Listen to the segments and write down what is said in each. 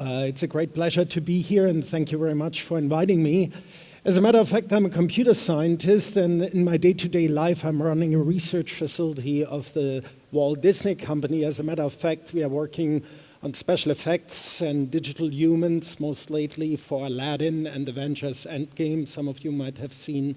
It's a great pleasure to be here, and thank you very much for inviting me. As a matter of fact, I'm a computer scientist, and in my day-to-day life, I'm running a research facility of the Walt Disney Company. As a matter of fact, we are working on special effects and digital humans, most lately for Aladdin and Avengers Endgame. Some of you might have seen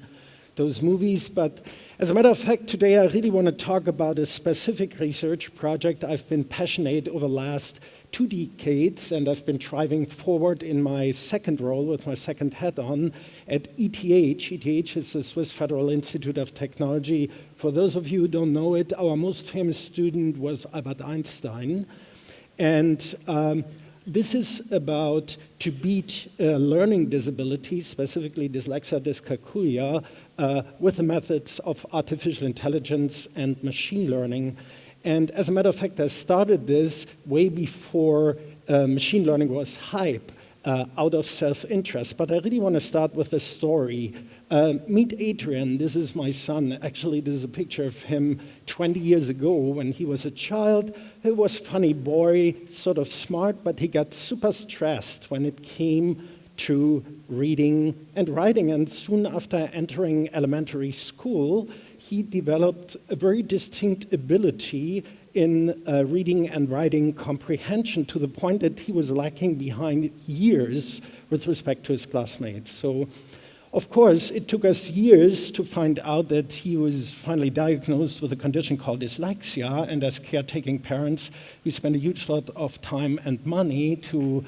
those movies, but as a matter of fact, today I really want to talk about a specific research project I've been passionate over the last 2 decades, and I've been driving forward in my second role with my second hat on at ETH. ETH is the Swiss Federal Institute of Technology. For those of you who don't know it, our most famous student was Albert Einstein. And this is about to beat learning disabilities, specifically dyslexia, dyscalculia, with the methods of artificial intelligence and machine learning. And as a matter of fact, I started this way before machine learning was hype, out of self-interest. But I really want to start with a story. Meet Adrian. This is my son. Actually, this is a picture of him 20 years ago when he was a child. He was a funny boy, sort of smart, but he got super stressed when it came to reading and writing. And soon after entering elementary school, he developed a very distinct ability in reading and writing comprehension, to the point that he was lagging behind years with respect to his classmates. So, of course, it took us years to find out that he was finally diagnosed with a condition called dyslexia, and as caretaking parents, we spent a huge lot of time and money to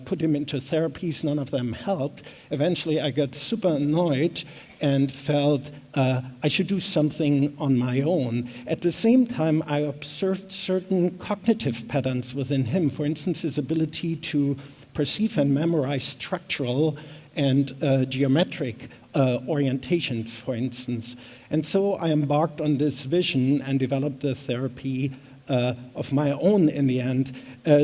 put him into therapies. None of them helped. Eventually, I got super annoyed and felt I should do something on my own. At the same time, I observed certain cognitive patterns within him. For instance, his ability to perceive and memorize structural and geometric orientations, for instance. And so I embarked on this vision and developed a therapy of my own in the end.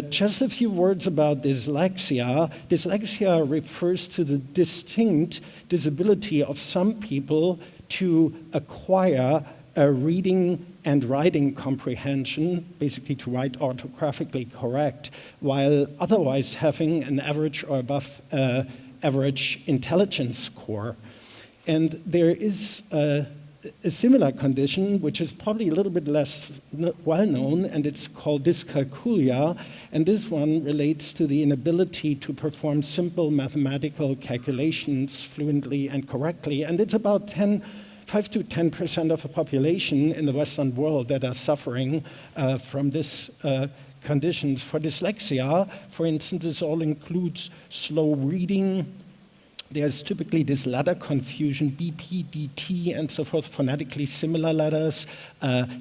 Just a few words about dyslexia. Dyslexia refers to the distinct disability of some people to acquire a reading and writing comprehension, basically to write orthographically correct, while otherwise having an average or above average intelligence score. And there is a similar condition, which is probably a little bit less well known, and it's called dyscalculia. And this one relates to the inability to perform simple mathematical calculations fluently and correctly. And it's about 5 to 10% of the population in the Western world that are suffering from this conditions. For dyslexia, for instance, this all includes slow reading. There's typically this letter confusion, BP, DT, and so forth, phonetically similar letters,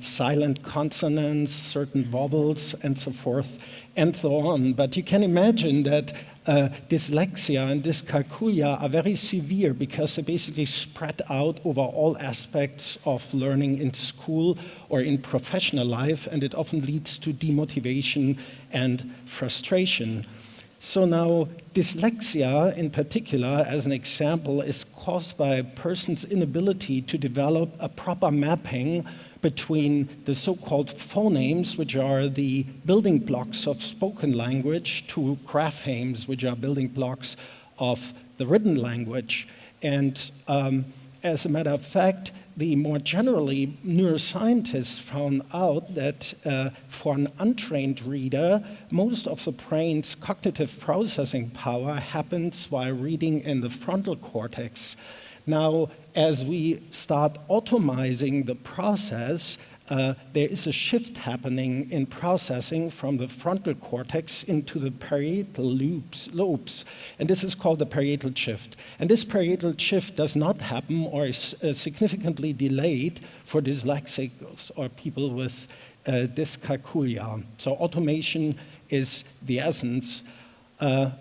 silent consonants, certain vowels, and so forth, and so on. But you can imagine that dyslexia and dyscalculia are very severe because they basically spread out over all aspects of learning in school or in professional life, and it often leads to demotivation and frustration. So now, dyslexia in particular, as an example, is caused by a person's inability to develop a proper mapping between the so-called phonemes, which are the building blocks of spoken language, to graphemes, which are building blocks of the written language. And as a matter of fact, the more generally, neuroscientists found out that for an untrained reader, most of the brain's cognitive processing power happens while reading in the frontal cortex. Now, as we start automizing the process, there is a shift happening in processing from the frontal cortex into the parietal lobes. And this is called the parietal shift. And this parietal shift does not happen or is significantly delayed for dyslexics or people with dyscalculia. So automation is the essence.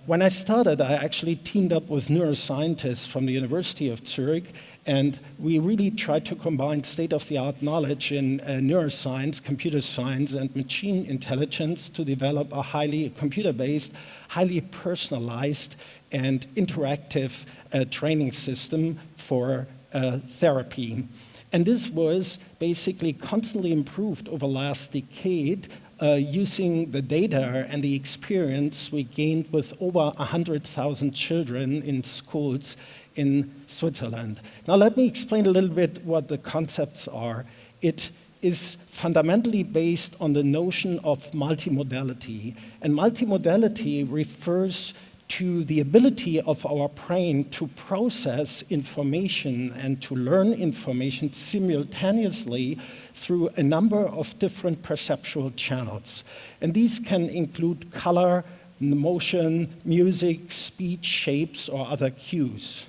When I started, I actually teamed up with neuroscientists from the University of Zurich, and we really tried to combine state-of-the-art knowledge in neuroscience, computer science, and machine intelligence to develop a highly computer-based, highly personalized, and interactive training system for therapy. And this was basically constantly improved over the last decade using the data and the experience we gained with over 100,000 children in schools in Switzerland. Now let me explain a little bit what the concepts are. It is fundamentally based on the notion of multimodality. And multimodality refers to the ability of our brain to process information and to learn information simultaneously through a number of different perceptual channels. And these can include color, motion, music, speech, shapes, or other cues.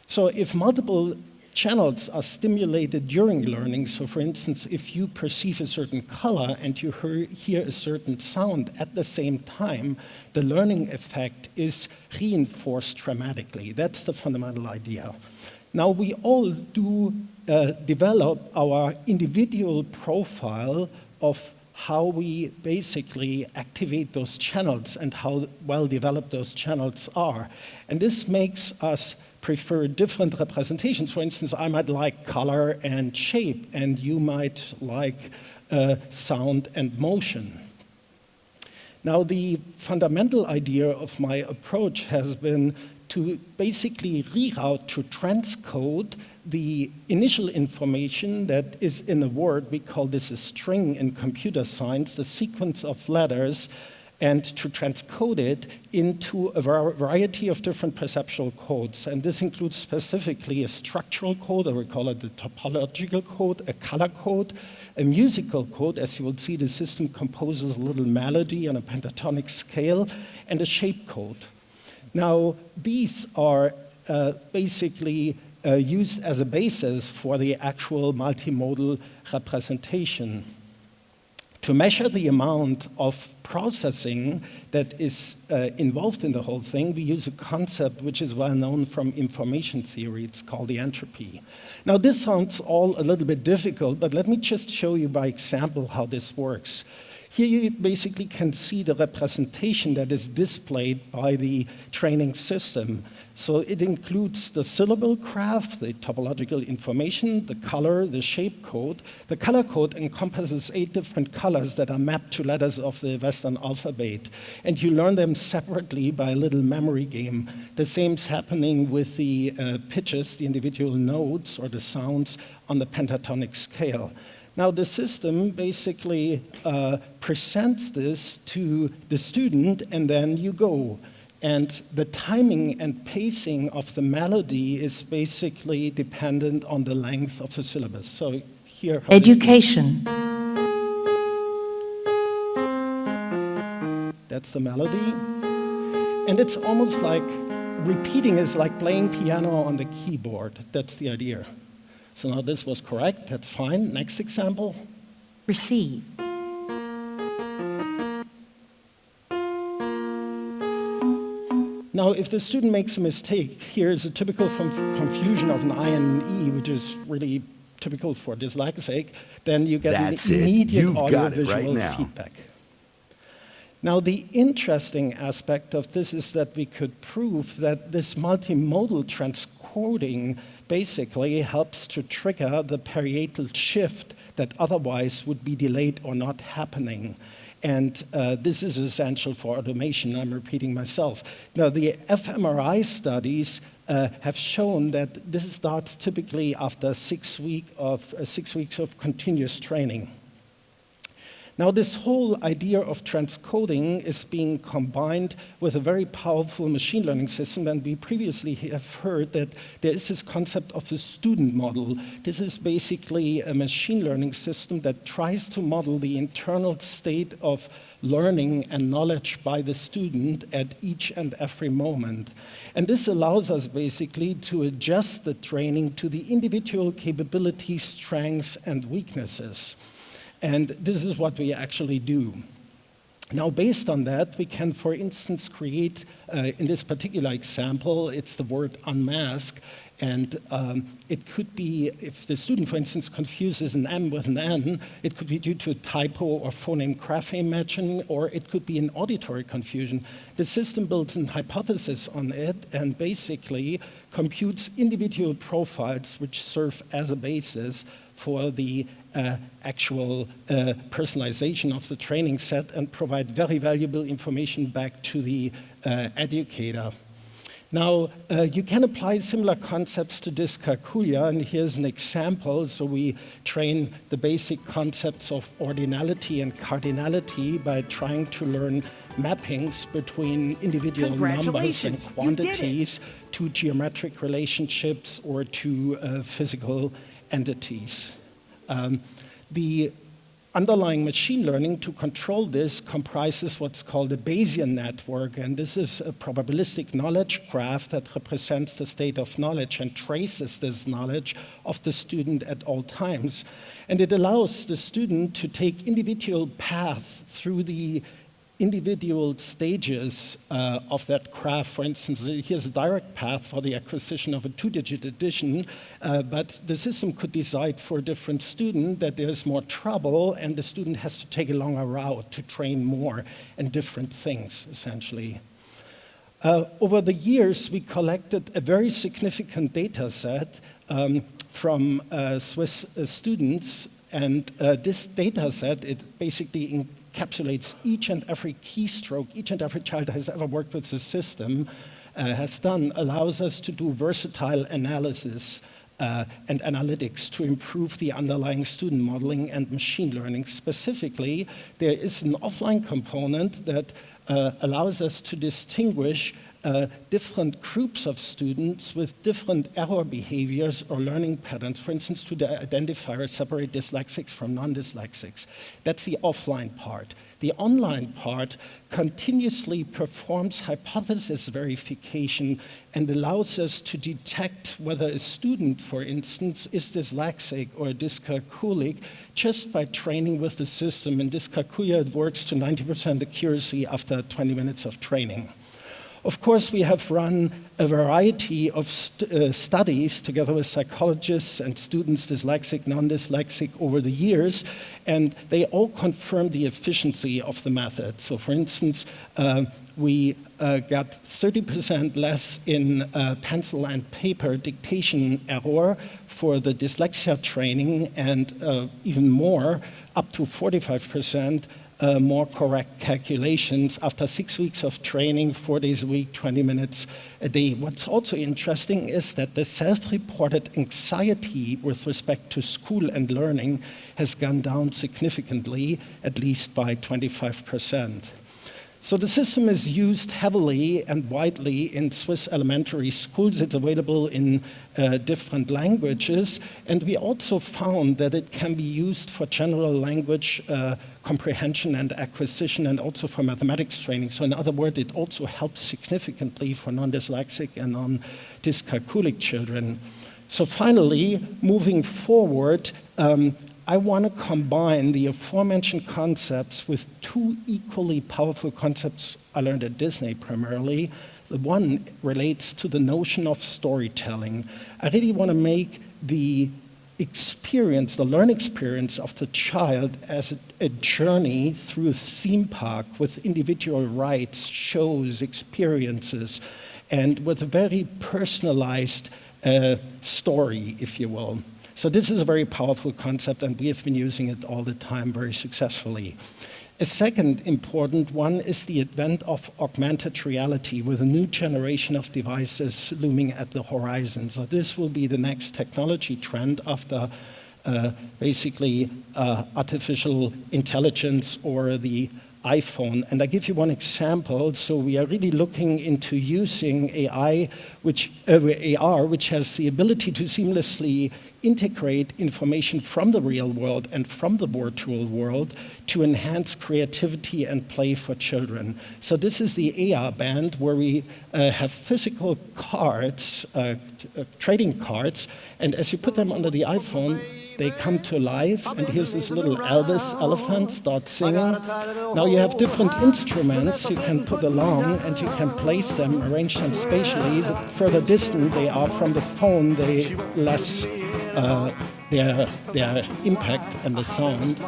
So if multiple channels are stimulated during learning, so for instance, if you perceive a certain color and you hear a certain sound at the same time, the learning effect is reinforced dramatically. That's the fundamental idea. Now, we all do develop our individual profile of how we basically activate those channels and how well developed those channels are. And this makes us prefer different representations. For instance, I might like color and shape, and you might like sound and motion. Now, the fundamental idea of my approach has been to basically reroute, to transcode the initial information that is in a word. We call this a string in computer science, the sequence of letters, and to transcode it into a variety of different perceptual codes. And this includes specifically a structural code, or we call it the topological code, a color code, a musical code. As you will see, the system composes a little melody on a pentatonic scale, and a shape code. Now, these are basically used as a basis for the actual multimodal representation. To measure the amount of processing that is involved in the whole thing, we use a concept which is well known from information theory. It's called the entropy. Now, this sounds all a little bit difficult, but let me just show you by example how this works. Here you basically can see the representation that is displayed by the training system. So it includes the syllable graph, the topological information, the color, the shape code. The color code encompasses 8 different colors that are mapped to letters of the Western alphabet. And you learn them separately by a little memory game. The same's happening with the pitches, the individual notes or the sounds on the pentatonic scale. Now, the system basically presents this to the student, and then you go. And the timing and pacing of the melody is basically dependent on the length of the syllabus. So here... Education. That's the melody. And it's almost like repeating is like playing piano on the keyboard. That's the idea. So now this was correct, that's fine. Next example. Receive. Now, if the student makes a mistake, here is a typical confusion of an I and an E, which is really typical for dyslexic, then you get an immediate audio-visual feedback. Now, the interesting aspect of this is that we could prove that this multimodal transcoding basically helps to trigger the parietal shift that otherwise would be delayed or not happening. And this is essential for automation. I'm repeating myself. Now, the fMRI studies have shown that this starts typically after 6 weeks of continuous training. Now, this whole idea of transcoding is being combined with a very powerful machine learning system, and we previously have heard that there is this concept of a student model. This is basically a machine learning system that tries to model the internal state of learning and knowledge by the student at each and every moment. And this allows us basically to adjust the training to the individual capabilities, strengths, and weaknesses. And this is what we actually do. Now, based on that, we can, for instance, create, in this particular example, it's the word unmask. And it could be, if the student, for instance, confuses an M with an N, it could be due to a typo or phoneme-grapheme matching, or it could be an auditory confusion. The system builds an hypothesis on it and basically computes individual profiles which serve as a basis for the actual personalization of the training set and provide very valuable information back to the educator. Now, you can apply similar concepts to dyscalculia, and here's an example. So we train the basic concepts of ordinality and cardinality by trying to learn mappings between individual numbers and quantities to geometric relationships or to physical entities. The underlying machine learning to control this comprises what's called a Bayesian network, and this is a probabilistic knowledge graph that represents the state of knowledge and traces this knowledge of the student at all times. And it allows the student to take individual paths through the individual stages of that graph. For instance, here's a direct path for the acquisition of a two-digit addition, but the system could decide for a different student that there's more trouble and the student has to take a longer route to train more and different things, essentially. Over the years, we collected a very significant data set from Swiss students, and this data set, it basically encapsulates each and every keystroke each and every child has ever worked with the system has done, allows us to do versatile analysis and analytics to improve the underlying student modeling and machine learning. Specifically, there is an offline component that allows us to distinguish different groups of students with different error behaviors or learning patterns, for instance, to identify or separate dyslexics from non-dyslexics. That's the offline part. The online part continuously performs hypothesis verification and allows us to detect whether a student, for instance, is dyslexic or dyscalculic just by training with the system. In dyscalculia, it works to 90% accuracy after 20 minutes of training. Of course, we have run a variety of studies together with psychologists and students, dyslexic, non-dyslexic, over the years, and they all confirm the efficiency of the method. So for instance, we got 30% less in pencil and paper dictation error for the dyslexia training, and even more, up to 45%, more correct calculations after 6 weeks of training, 4 days a week, 20 minutes a day. What's also interesting is that the self-reported anxiety with respect to school and learning has gone down significantly, at least by 25%. So the system is used heavily and widely in Swiss elementary schools. It's available in different languages. And we also found that it can be used for general language comprehension and acquisition, and also for mathematics training. So in other words, it also helps significantly for non-dyslexic and non-dyscalculic children. So finally, moving forward, I want to combine the aforementioned concepts with two equally powerful concepts I learned at Disney primarily. The one relates to the notion of storytelling. I really want to make the experience, the learning experience of the child as a journey through a theme park with individual rides, shows, experiences, and with a very personalized story, if you will. So this is a very powerful concept, and we have been using it all the time very successfully. A second important one is the advent of augmented reality with a new generation of devices looming at the horizon. So this will be the next technology trend after basically artificial intelligence or the iPhone. And I give you one example. So we are really looking into using AR, which has the ability to seamlessly integrate information from the real world and from the virtual world to enhance creativity and play for children. So this is the AR band, where we have physical cards, trading cards, and as you put them under the iPhone, they come to life, and here's this little Elvis elephant start singing. Now you have different instruments you can put along, and you can place them, arrange them spatially. The further distant they are from the phone, the less their impact and the sound.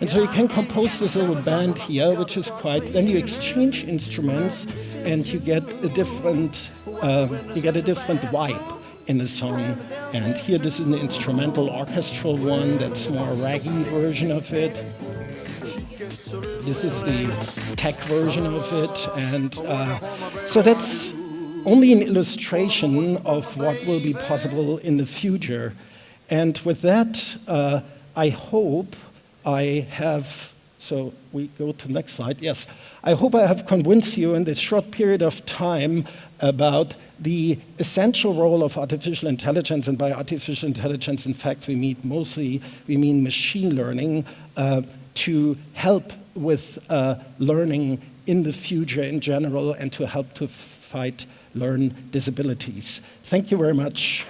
And so you can compose this little band here, which is quite, then you exchange instruments and you get a different vibe. in a song. And here, this is an instrumental orchestral one that's more raggy version of it. This is the tech version of it. And so that's only an illustration of what will be possible in the future. And with that, I hope I have, so we go to the next slide, yes. I hope I have convinced you in this short period of time about the essential role of artificial intelligence, and by artificial intelligence, in fact, we mean machine learning, to help with learning in the future in general and to help to fight learn disabilities. Thank you very much.